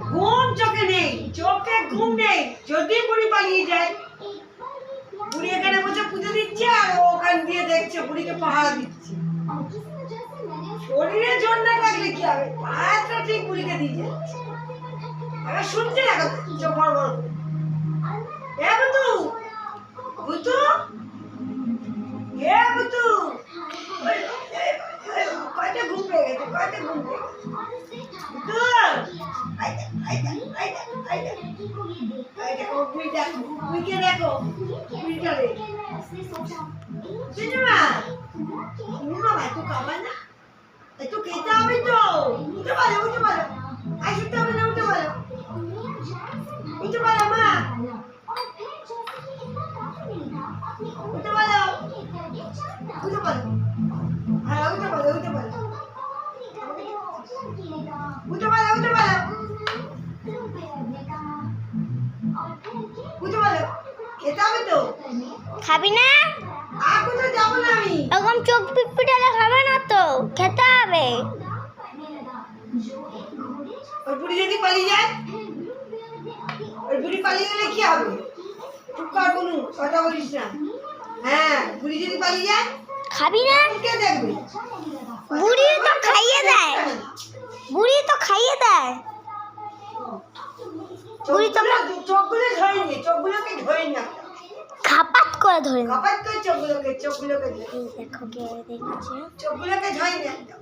ঘুম চোখে নেই, চোখে ঘুম নেই। যদি বুড়ি পালিয়ে যায়, বুড়ি এখানে বসে পুজো দিচ্ছে আর ও ওখান দিয়ে দেখছে বুড়িকে পাহারা দিচ্ছে। শরীরের জোর না থাকলে কি হবে? পাহাড়টা ঠিক বুড়িকে দিয়ে যাচ্ছে। এবার শুনছে না কথা, চোখ বড় বড় করে। এ বুতু, বুতু, এ বুতু, কয়টা ঘুম পেয়ে গেছে, কয়টা ঘুম পেয়ে গেছে। বুতু, আইটা, আইটা, আইটা, আইটা, আইটা, ও বুড়ি দেখো, বুড়িকে দেখো, বুড়িটা রে। সিনেমা, সিনেমা ভাই তো খাবার না, একটু খেতে হবে তো। উঠে পারো, উঠে পারো, আই শুতে হবে না, উঠে পারো, উঠে পারো মা, উঠে পারো, উঠে পারো, হ্যাঁ উঠে পারো, উঠে পারো, উঠে পারো, উঠে পারো, উঠে পারো, খেতে হবে তো। খাবি না? আর কোথাও যাবো না আমি। এরকম চোখ পিটপিটালে খাবে না তো, খেতে হবে। ওই বুড়ি যদি পালিয়ে যায়, ওই বুড়ি পালিয়ে গেলে কি হবে? চুপ কর বলু, কথা বলিস না। হ্যাঁ, বুড়ি যদি পালিয়ে যায়, খাবি না? কে দেখবে? বুড়ি তো খাইয়ে দেয়, বুড়ি তো খাইয়ে দেয়। বুড়ি তো চোখগুলো ধরে নি, চোখগুলোকে ধরে না, খাপাত করে ধরে না। কাপাত করে চোখগুলোকে, চোখগুলোকে ধরে। এই দেখো কে দেখছে। চোখগুলোকে ধরে না একদম।